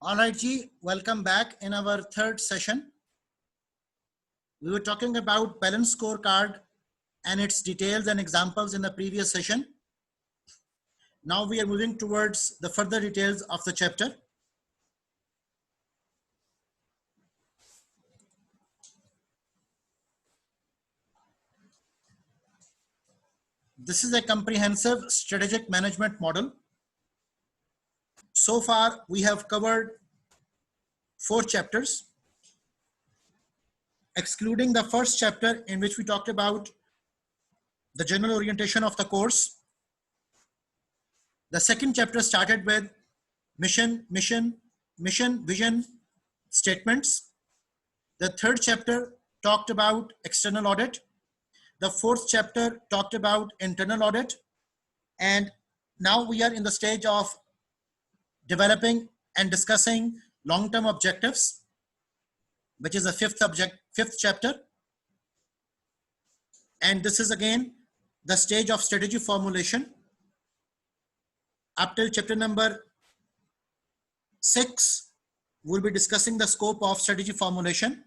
All right, Ji, welcome back in our third session. We were talking about balance scorecard and its details and examples in the previous session. Now we are moving towards the further details of the chapter. This is a comprehensive strategic management model. So far, we have covered 4 chapters, excluding the first chapter in which we talked about the general orientation of the course. The second chapter started with mission, vision statements. The third chapter talked about external audit. The fourth chapter talked about internal audit. And now we are in the stage of developing and discussing long-term objectives, which is the fifth chapter. And this is again the stage of strategy formulation. Up till chapter number 6, we'll be discussing the scope of strategy formulation.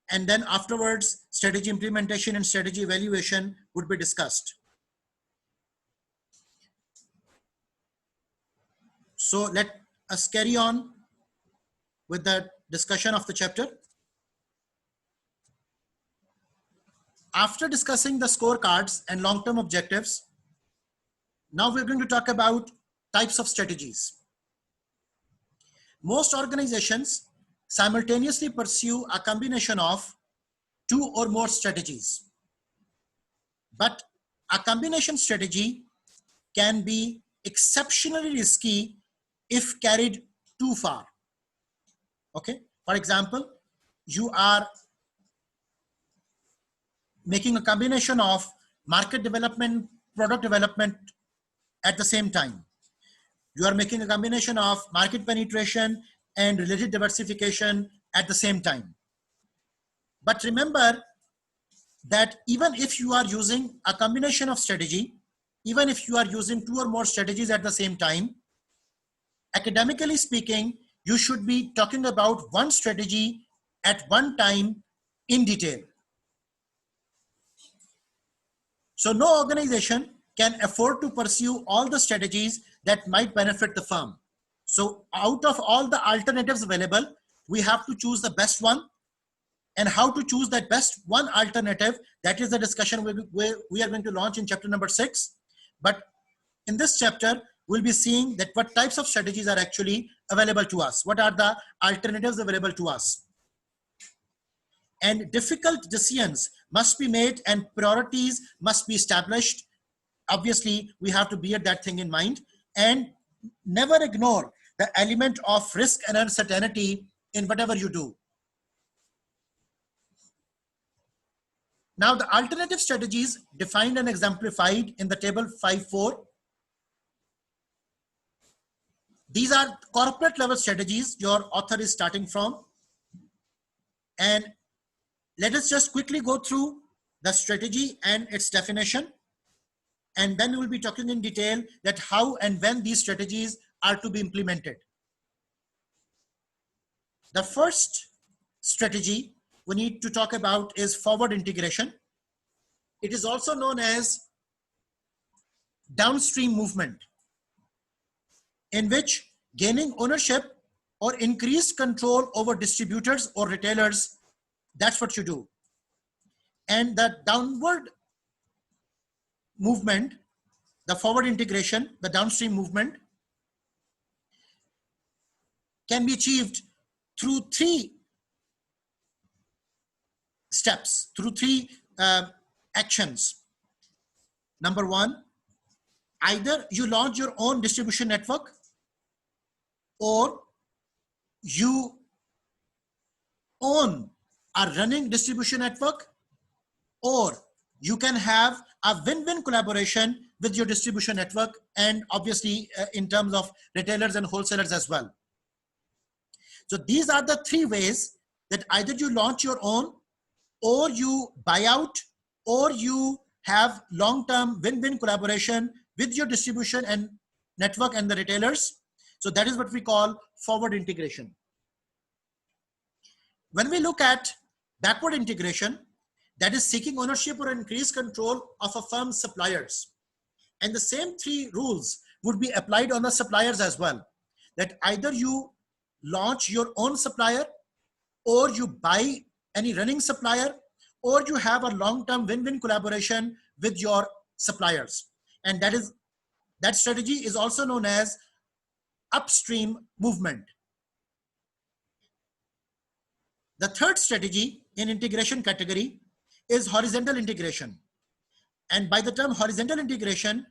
And then afterwards, strategy implementation and strategy evaluation would be discussed. So let us carry on with the discussion of the chapter. After discussing the scorecards and long-term objectives, now we're going to talk about types of strategies. Most organizations simultaneously pursue a combination of 2 or more strategies. But a combination strategy can be exceptionally risky if carried too far. Okay, for example, you are making a combination of market development, product development at the same time. You are making a combination of market penetration and related diversification at the same time. But remember that even if you are using a combination of strategy, even if you are using 2 or more strategies at the same time, academically speaking, you should be talking about one strategy at one time in detail. So no organization can afford to pursue all the strategies that might benefit the firm. So out of all the alternatives available, we have to choose the best one. And how to choose that best one alternative, that is the discussion we are going to launch in chapter number 6. But in this chapter, we'll be seeing that what types of strategies are actually available to us. What are the alternatives available to us? And difficult decisions must be made and priorities must be established. Obviously, we have to bear that thing in mind and never ignore the element of risk and uncertainty in whatever you do. Now, the alternative strategies defined and exemplified in the table 5.4. These are corporate level strategies your author is starting from. And let us just quickly go through the strategy and its definition. And then we will be talking in detail that how and when these strategies are to be implemented. The first strategy we need to talk about is forward integration. It is also known as downstream movement, in which gaining ownership or increased control over distributors or retailers, that's what you do. And the downward movement, the forward integration, the downstream movement can be achieved through 3 steps, through 3 actions. Number 1, either you launch your own distribution network, or you own a running distribution network, or you can have a win-win collaboration with your distribution network, and obviously in terms of retailers and wholesalers as well. So these are the 3 ways that either you launch your own, or you buy out, or you have long-term win-win collaboration with your distribution and network and the retailers. So that is what we call forward integration. When we look at backward integration, that is seeking ownership or increased control of a firm's suppliers. And the same three rules would be applied on the suppliers as well. That either you launch your own supplier, or you buy any running supplier, or you have a long-term win-win collaboration with your suppliers. And that strategy is also known as upstream movement. The third strategy in integration category is horizontal integration. And by the term horizontal integration,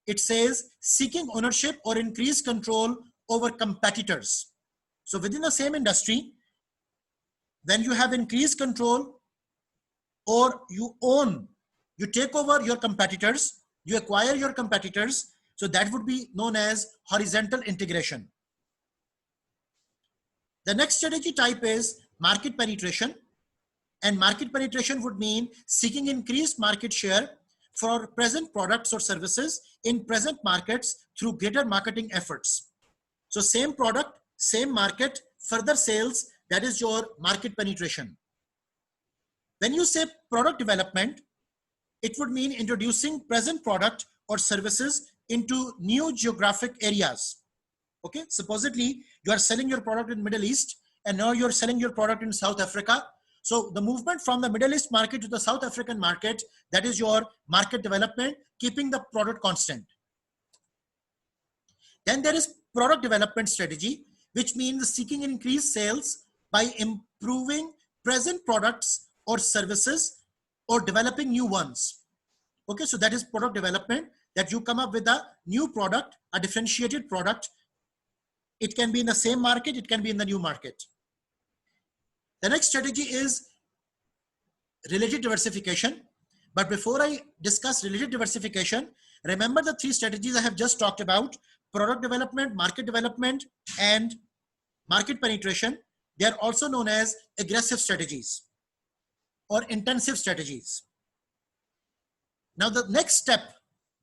it says seeking ownership or increased control over competitors. So within the same industry, when you have increased control or you take over your competitors, you acquire your competitors, so that would be known as horizontal integration. The next strategy type is market penetration. And market penetration would mean seeking increased market share for present products or services in present markets through greater marketing efforts. So same product, same market, further sales, that is your market penetration. When you say product development, it would mean introducing present product or services into new geographic areas. Okay, supposedly you are selling your product in Middle East and now you're selling your product in South Africa. So the movement from the Middle East market to the South African market, that is your market development, keeping the product constant. Then there is product development strategy, which means seeking increased sales by improving present products or services or developing new ones. Okay, so that is product development, that you come up with a new product, a differentiated product. It can be in the same market, it can be in the new market. The next strategy is related diversification. But before I discuss related diversification, remember the three strategies I have just talked about: product development, market development, and market penetration. They are also known as aggressive strategies or intensive strategies. Now, the next step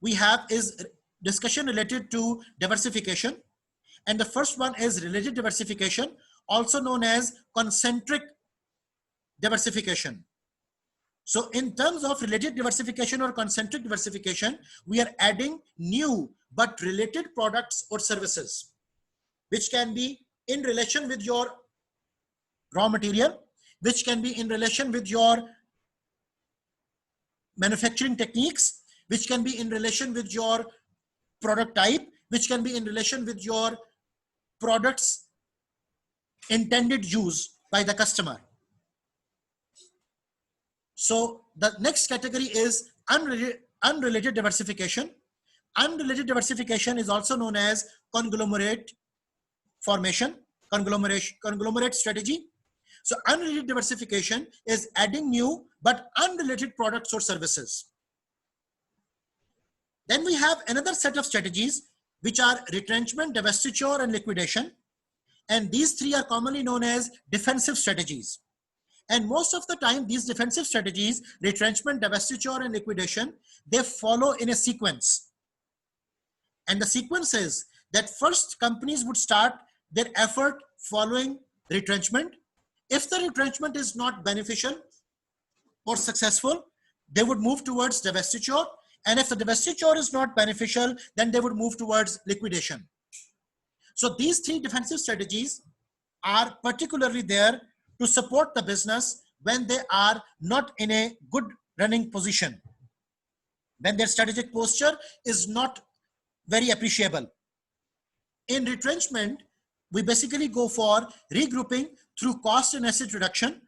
we have is discussion related to diversification. And the first one is related diversification, also known as concentric diversification. So in terms of related diversification or concentric diversification, we are adding new but related products or services, which can be in relation with your raw material, which can be in relation with your manufacturing techniques, which can be in relation with your product type, which can be in relation with your products intended use by the customer. So the next category is unrelated diversification. Unrelated diversification is also known as conglomerate formation, conglomerate strategy. So unrelated diversification is adding new but unrelated products or services. Then we have another set of strategies, which are retrenchment, divestiture, and liquidation. And these three are commonly known as defensive strategies. And most of the time, these defensive strategies, retrenchment, divestiture, and liquidation, they follow in a sequence. And the sequence is that first companies would start their effort following retrenchment. If the retrenchment is not beneficial or successful, they would move towards divestiture. And if the divestiture is not beneficial, then they would move towards liquidation. So these three defensive strategies are particularly there to support the business when they are not in a good running position, when their strategic posture is not very appreciable. In retrenchment, we basically go for regrouping through cost and asset reduction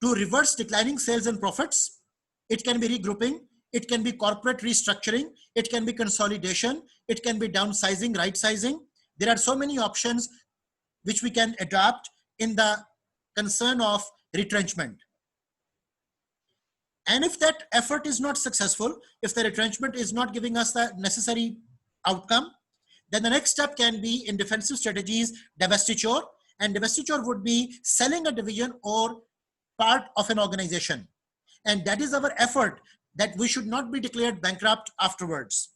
to reverse declining sales and profits. It can be regrouping, it can be corporate restructuring, it can be consolidation, it can be downsizing, right sizing. There are so many options which we can adopt in the concern of retrenchment. And if that effort is not successful, if the retrenchment is not giving us the necessary outcome, then the next step can be in defensive strategies, divestiture. And divestiture would be selling a division or part of an organization. And that is our effort, that we should not be declared bankrupt afterwards.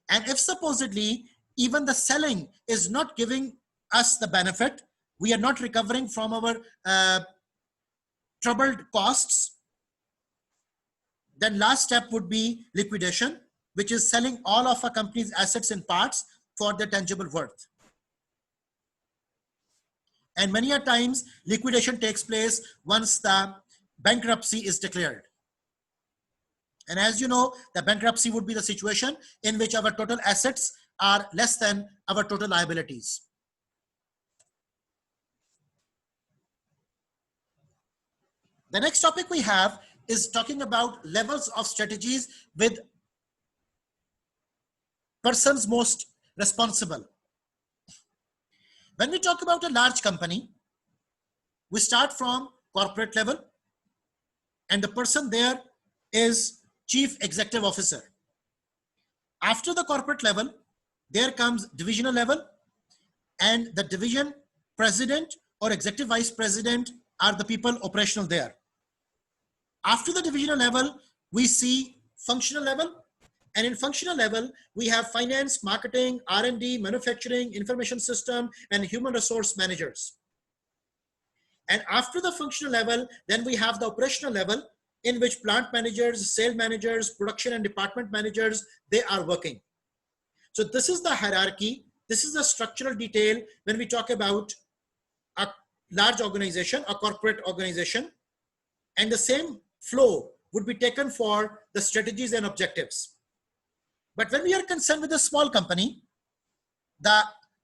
And if supposedly even the selling is not giving us the benefit. We are not recovering from our troubled costs. Then last step would be liquidation, which is selling all of a company's assets in parts for their tangible worth. And many a times liquidation takes place once the bankruptcy is declared. And as you know, the bankruptcy would be the situation in which our total assets are less than our total liabilities. The next topic we have is talking about levels of strategies with persons most responsible. When we talk about a large company, we start from corporate level, and the person there is Chief Executive Officer. After the corporate level, there comes divisional level, and the division president or executive vice president are the people operational there. After the divisional level, we see functional level, and in functional level, we have finance, marketing, R&D, manufacturing, information system, and human resource managers. And after the functional level, then we have the operational level, in which plant managers, sales managers, production and department managers, they are working. So this is the hierarchy. This is the structural detail when we talk about a large organization, a corporate organization, and the same flow would be taken for the strategies and objectives. But when we are concerned with a small company, the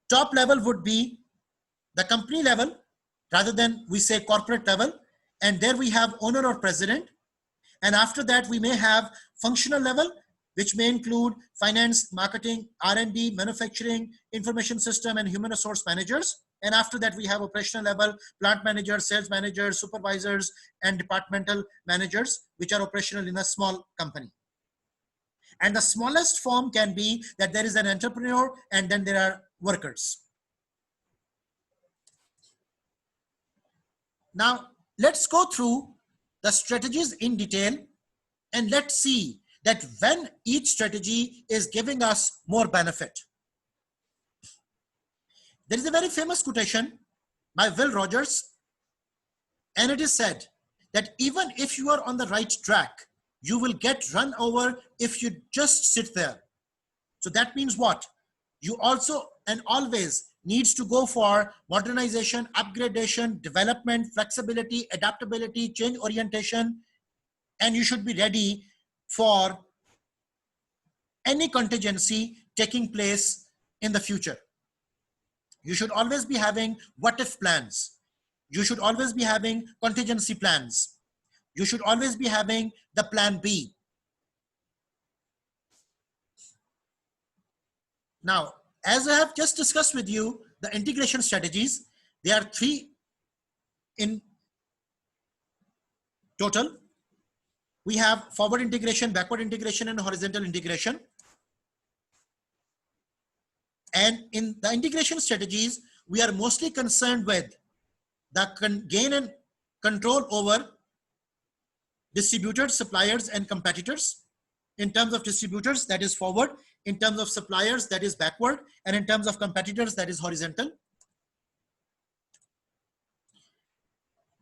top level would be the company level rather than we say corporate level. And there we have owner or president. And after that, we may have functional level, which may include finance, marketing, R&D, manufacturing, information system, and human resource managers. And after that, we have operational level, plant managers, sales managers, supervisors, and departmental managers, which are operational in a small company. And the smallest form can be that there is an entrepreneur and then there are workers. Now, let's go through the strategies in detail, and let's see that when each strategy is giving us more benefit. There is a very famous quotation by Will Rogers, and it is said that even if you are on the right track, you will get run over if you just sit there. So that means what? You also and always needs to go for modernization, upgradation, development, flexibility, adaptability, change orientation, and you should be ready for any contingency taking place in the future. You should always be having what if plans. You should always be having contingency plans. You should always be having the plan B. Now, as I have just discussed with you, the integration strategies, there are 3 in total. We have forward integration, backward integration, and horizontal integration. And in the integration strategies, we are mostly concerned with the gain and control over distributors, suppliers, and competitors. In terms of distributors, that is forward. In terms of suppliers, that is backward. And in terms of competitors, that is horizontal.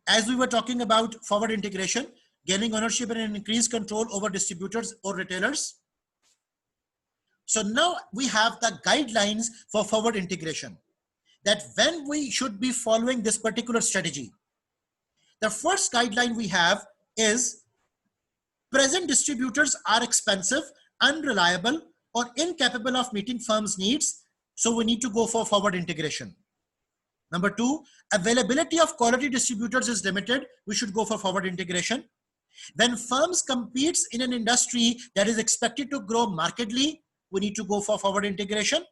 As we were talking about forward integration, gaining ownership and increased control over distributors or retailers. So now we have the guidelines for forward integration, that when we should be following this particular strategy. The first guideline we have is present distributors are expensive, unreliable, or incapable of meeting firms' needs. So we need to go for forward integration. Number 2, availability of quality distributors is limited. We should go for forward integration. When firms compete in an industry that is expected to grow markedly, we need to go for forward integration.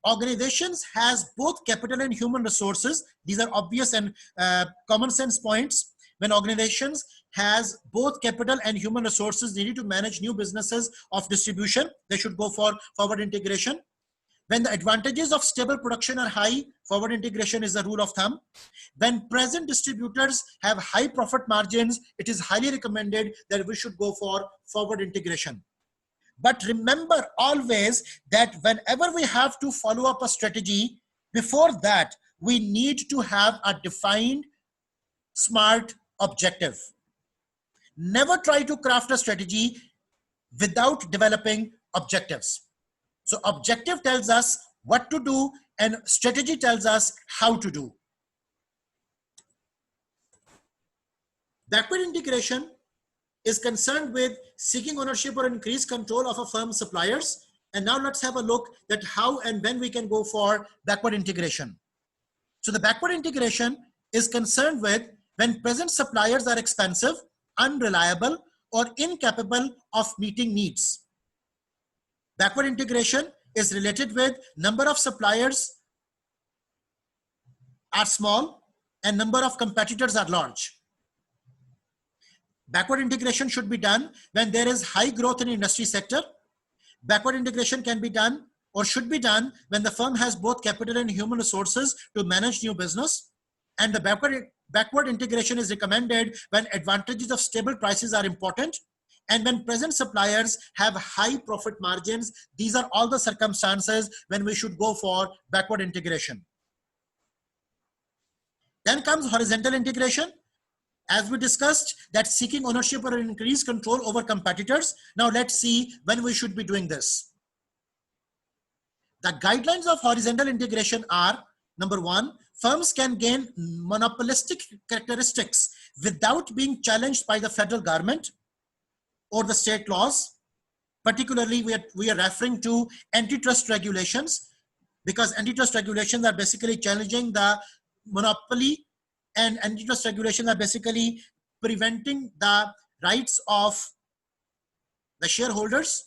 Organizations has both capital and human resources. These are obvious and common sense points. When organizations has both capital and human resources needed to manage new businesses of distribution, they should go for forward integration. When the advantages of stable production are high, forward integration is the rule of thumb. When present distributors have high profit margins, it is highly recommended that we should go for forward integration. But remember always that whenever we have to follow up a strategy, before that, we need to have a defined, smart objective. Never try to craft a strategy without developing objectives. So objective tells us what to do and strategy tells us how to do. Backward integration is concerned with seeking ownership or increased control of a firm's suppliers. And now let's have a look at how and when we can go for backward integration. So the backward integration is concerned with when present suppliers are expensive, unreliable, or incapable of meeting needs. Backward integration is related with number of suppliers are small and number of competitors are large. Backward integration should be done when there is high growth in industry sector. Backward integration can be done or should be done when the firm has both capital and human resources to manage new business. And the backward integration is recommended when advantages of stable prices are important and when present suppliers have high profit margins. These are all the circumstances when we should go for backward integration. Then comes horizontal integration. As we discussed, that seeking ownership or increased control over competitors. Now let's see when we should be doing this. The guidelines of horizontal integration are, number one, firms can gain monopolistic characteristics without being challenged by the federal government or the state laws. Particularly, we are referring to antitrust regulations, because antitrust regulations are basically challenging the monopoly, and antitrust regulations are basically preventing the rights of the shareholders.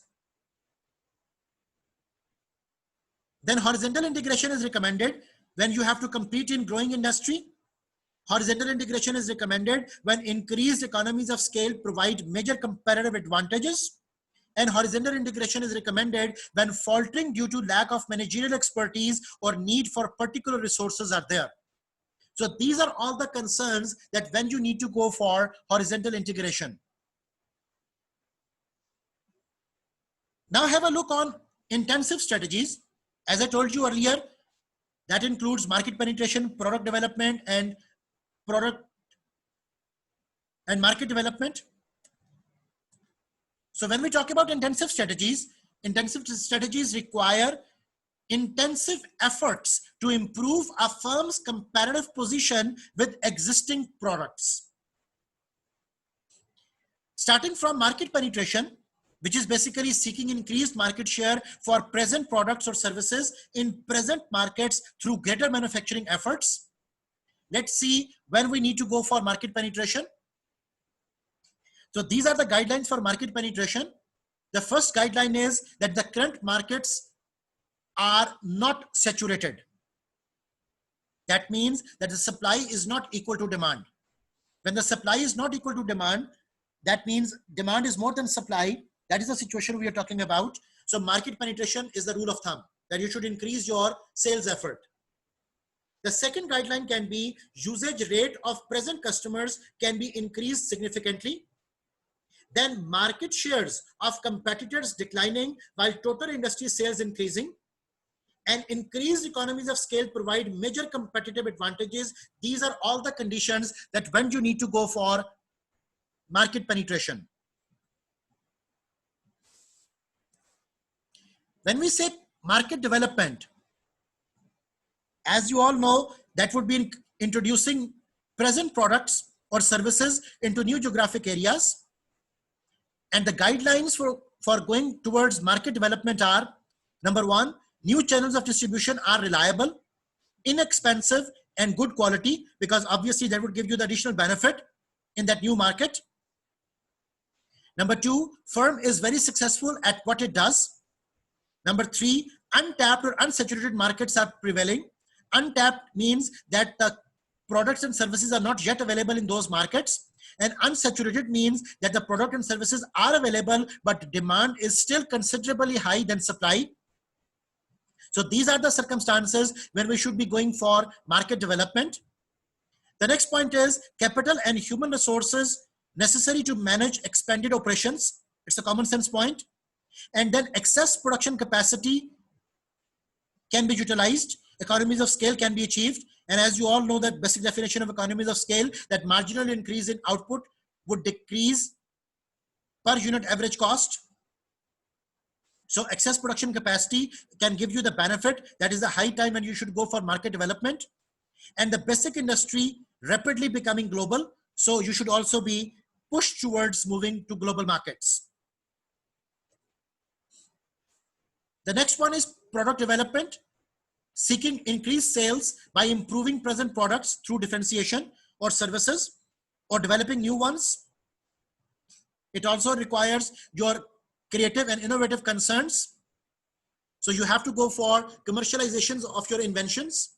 Then horizontal integration is recommended when you have to compete in growing industry. Horizontal integration is recommended when increased economies of scale provide major competitive advantages. And horizontal integration is recommended when faltering due to lack of managerial expertise or need for particular resources are there. So these are all the concerns that when you need to go for horizontal integration. Now have a look on intensive strategies. As I told you earlier, that includes market penetration, product development, and market development. So when we talk about intensive strategies require intensive efforts to improve a firm's competitive position with existing products. Starting from market penetration, which is basically seeking increased market share for present products or services in present markets through greater manufacturing efforts. Let's see when we need to go for market penetration. So these are the guidelines for market penetration. The first guideline is that the current markets are not saturated. That means that the supply is not equal to demand. When the supply is not equal to demand, that means demand is more than supply. That is the situation we are talking about. So market penetration is the rule of thumb, that you should increase your sales effort. The second guideline can be usage rate of present customers can be increased significantly. Then market shares of competitors declining while total industry sales increasing. And increased economies of scale provide major competitive advantages. These are all the conditions that when you need to go for market penetration. When we say market development, as you all know, that would be introducing present products or services into new geographic areas. And the guidelines for going towards market development are, number one, new channels of distribution are reliable, inexpensive, and good quality, because obviously that would give you the additional benefit in that new market. Number two, firm is very successful at what it does. Number three, untapped or unsaturated markets are prevailing. Untapped means that the products and services are not yet available in those markets. And unsaturated means that the product and services are available, but demand is still considerably high than supply. So these are the circumstances where we should be going for market development. The next point is capital and human resources necessary to manage expanded operations. It's a common sense point. And then excess production capacity can be utilized, economies of scale can be achieved. And as you all know, that basic definition of economies of scale, that marginal increase in output would decrease per unit average cost. So excess production capacity can give you the benefit. That is the high time when you should go for market development. And the basic industry rapidly becoming global. So you should also be pushed towards moving to global markets. The next one is product development, seeking increased sales by improving present products through differentiation or services or developing new ones. It also requires your creative and innovative concerns. So you have to go for commercializations of your inventions.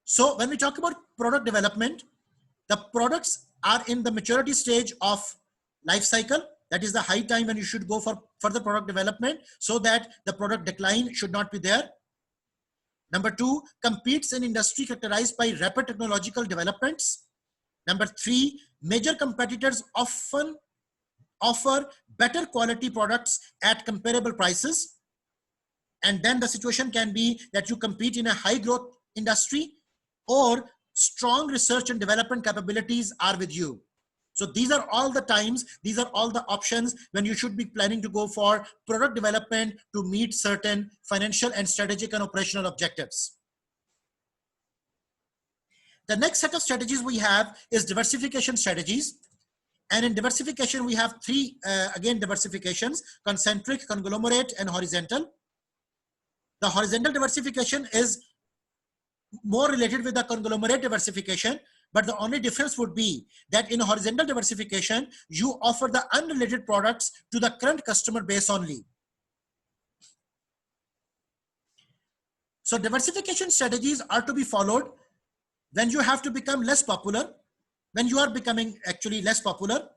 So when we talk about product development, the products are in the maturity stage of life cycle. That is the high time when you should go for further product development so that the product decline should not be there. Number two, competes in industry characterized by rapid technological developments. Number three, major competitors often offer better quality products at comparable prices. And then the situation can be that you compete in a high growth industry or strong research and development capabilities are with you. So these are all the times, these are all the options when you should be planning to go for product development to meet certain financial and strategic and operational objectives. The next set of strategies we have is diversification strategies. And in diversification, we have three, again, diversifications: concentric, conglomerate, and horizontal. The horizontal diversification is more related with the conglomerate diversification, but the only difference would be that in horizontal diversification, you offer the unrelated products to the current customer base only. So diversification strategies are to be followed when you have to become less popular, when you are becoming actually less popular,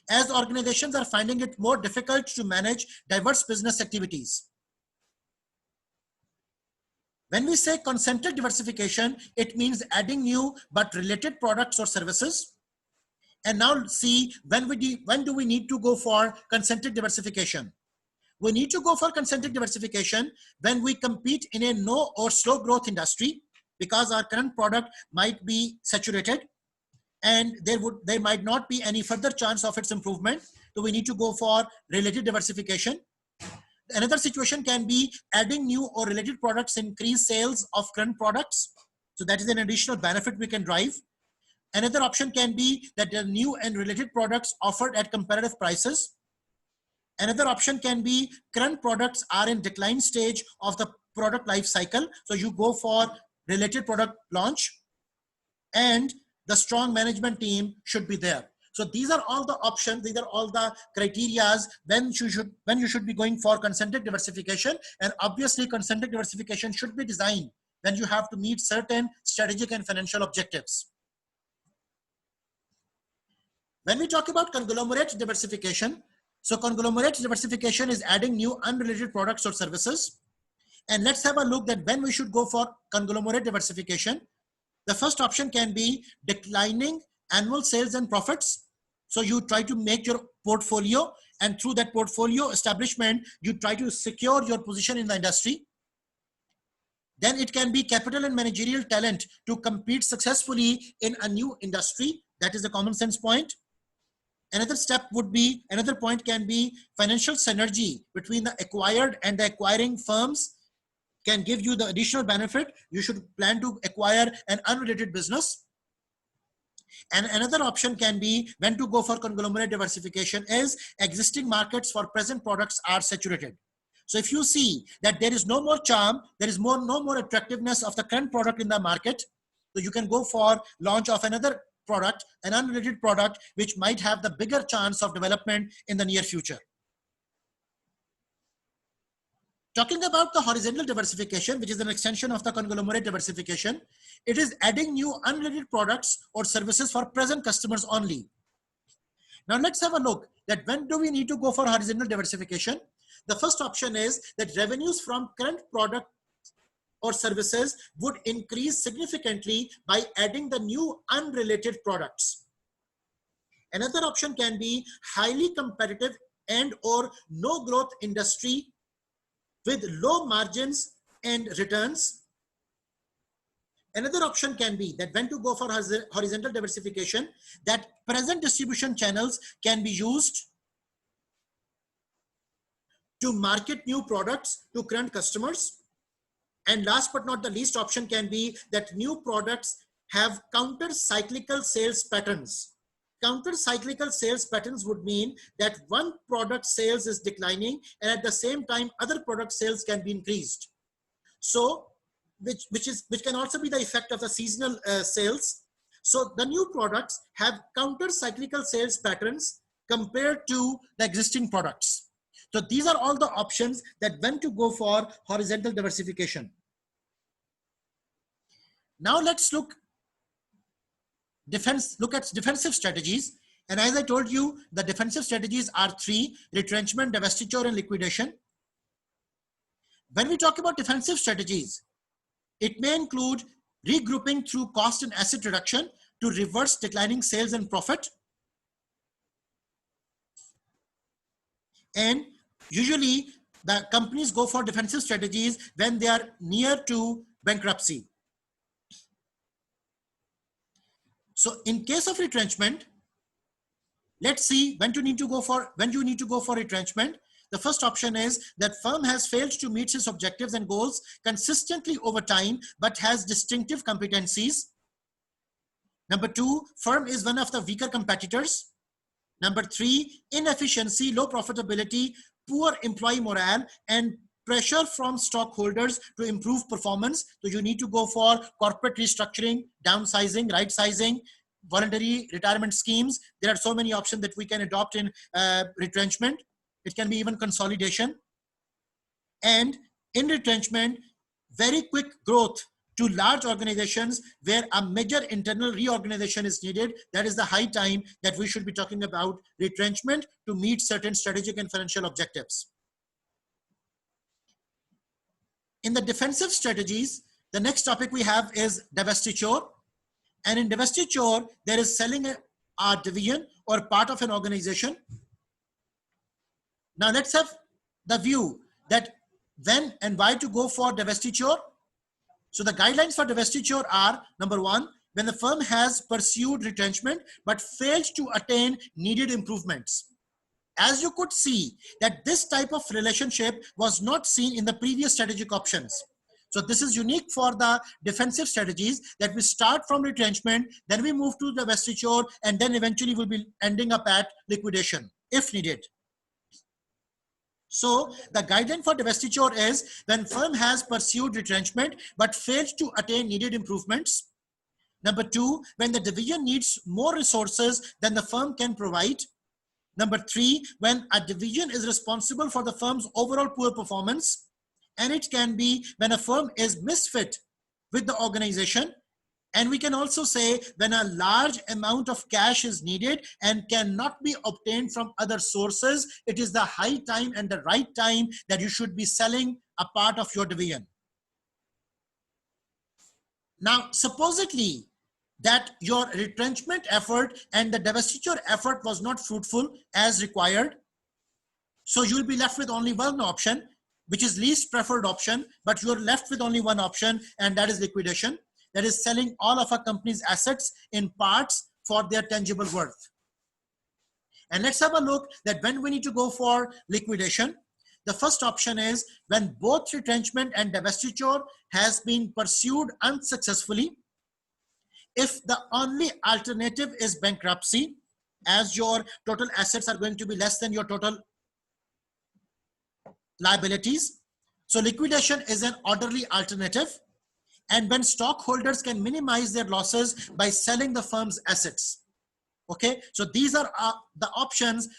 as organizations are finding it more difficult to manage diverse business activities. When we say concentric diversification, it means adding new but related products or services. And now see, when do we need to go for concentric diversification? We need to go for concentric diversification when we compete in a no or slow growth industry, because our current product might be saturated and there might not be any further chance of its improvement. So we need to go for related diversification. Another situation can be adding new or related products, increase sales of current products. So that is an additional benefit we can drive. Another option can be that the new and related products offered at comparative prices. Another option can be current products are in decline stage of the product life cycle. So you go for related product launch, and the strong management team should be there. So these are all the options, these are all the criterias when you should be going for concentric diversification. And obviously concentric diversification should be designed when you have to meet certain strategic and financial objectives. When we talk about conglomerate diversification, so conglomerate diversification is adding new unrelated products or services. And let's have a look at when we should go for conglomerate diversification. The first option can be declining annual sales and profits. So you try to make your portfolio, and through that portfolio establishment, you try to secure your position in the industry. Then it can be capital and managerial talent to compete successfully in a new industry. That is the common sense point. Another step would be, another point can be financial synergy between the acquired and the acquiring firms can give you the additional benefit. You should plan to acquire an unrelated business. And another option can be when to go for conglomerate diversification is existing markets for present products are saturated. So if you see that there is no more charm, there is no more attractiveness of the current product in the market, so you can go for launch of another product, an unrelated product, which might have the bigger chance of development in the near future. Talking about the horizontal diversification, which is an extension of the conglomerate diversification, it is adding new unrelated products or services for present customers only. Now let's have a look that when do we need to go for horizontal diversification. The first option is that revenues from current product or services would increase significantly by adding the new unrelated products. Another option can be highly competitive and or no growth industry with low margins and returns. Another option can be that when to go for horizontal diversification, that present distribution channels can be used to market new products to current customers. And last but not the least option can be that new products have counter-cyclical sales patterns. Counter-cyclical sales patterns would mean that one product sales is declining and at the same time other product sales can be increased. So which can also be the effect of the seasonal sales. So the new products have counter-cyclical sales patterns compared to the existing products. So these are all the options that when to go for horizontal diversification. Now let's look at defensive strategies. And as I told you, the defensive strategies are three: retrenchment, divestiture, and liquidation. When we talk about defensive strategies, it may include regrouping through cost and asset reduction to reverse declining sales and profit. And usually the companies go for defensive strategies when they are near to bankruptcy. So in case of retrenchment, let's see when you need to go for retrenchment. The first option is that firm has failed to meet its objectives and goals consistently over time, but has distinctive competencies. Number two, firm is one of the weaker competitors. Number three, inefficiency, low profitability, poor employee morale, and pressure from stockholders to improve performance. So you need to go for corporate restructuring, downsizing, right sizing, voluntary retirement schemes. There are so many options that we can adopt in retrenchment. It can be even consolidation. And in retrenchment, very quick growth to large organizations where a major internal reorganization is needed. That is the high time that we should be talking about retrenchment to meet certain strategic and financial objectives. In the defensive strategies, the next topic we have is divestiture. And in divestiture, there is selling a division or part of an organization. Now let's have the view that when and why to go for divestiture. So the guidelines for divestiture are: number one, when the firm has pursued retrenchment but failed to attain needed improvements. As you could see, that this type of relationship was not seen in the previous strategic options. So this is unique for the defensive strategies, that we start from retrenchment, then we move to divestiture, and then eventually we'll be ending up at liquidation if needed. So the guideline for divestiture is when firm has pursued retrenchment but failed to attain needed improvements. Number two, when the division needs more resources than the firm can provide. Number three, when a division is responsible for the firm's overall poor performance. And it can be when a firm is misfit with the organization. And we can also say when a large amount of cash is needed and cannot be obtained from other sources, it is the high time and the right time that you should be selling a part of your division. Now, supposedly that your retrenchment effort and the divestiture effort was not fruitful as required. So you'll be left with only one option, which is least preferred option, but you're left with only one option, and that is liquidation. That is selling all of a company's assets in parts for their tangible worth. And let's have a look that when we need to go for liquidation. The first option is when both retrenchment and divestiture has been pursued unsuccessfully. If the only alternative is bankruptcy, as your total assets are going to be less than your total liabilities. So liquidation is an orderly alternative. And when stockholders can minimize their losses by selling the firm's assets. Okay, so these are the options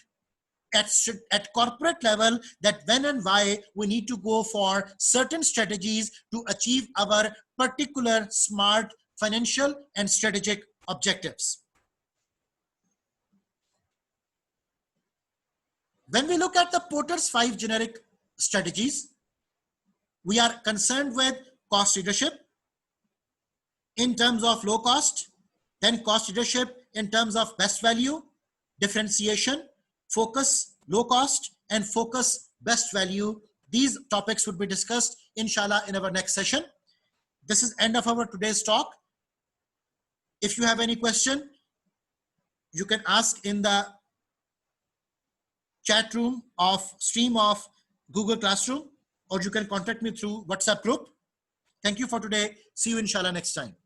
at corporate level, that when and why we need to go for certain strategies to achieve our particular smart financial and strategic objectives. When we look at the Porter's 5 generic strategies, we are concerned with cost leadership in terms of low cost, then cost leadership in terms of best value, differentiation, focus low cost, and focus, best value. These topics would be discussed, inshallah, in our next session. This is end of our today's talk. If you have any question, you can ask in the chat room of stream of Google Classroom, or you can contact me through WhatsApp group. Thank you for today. See you inshallah next time.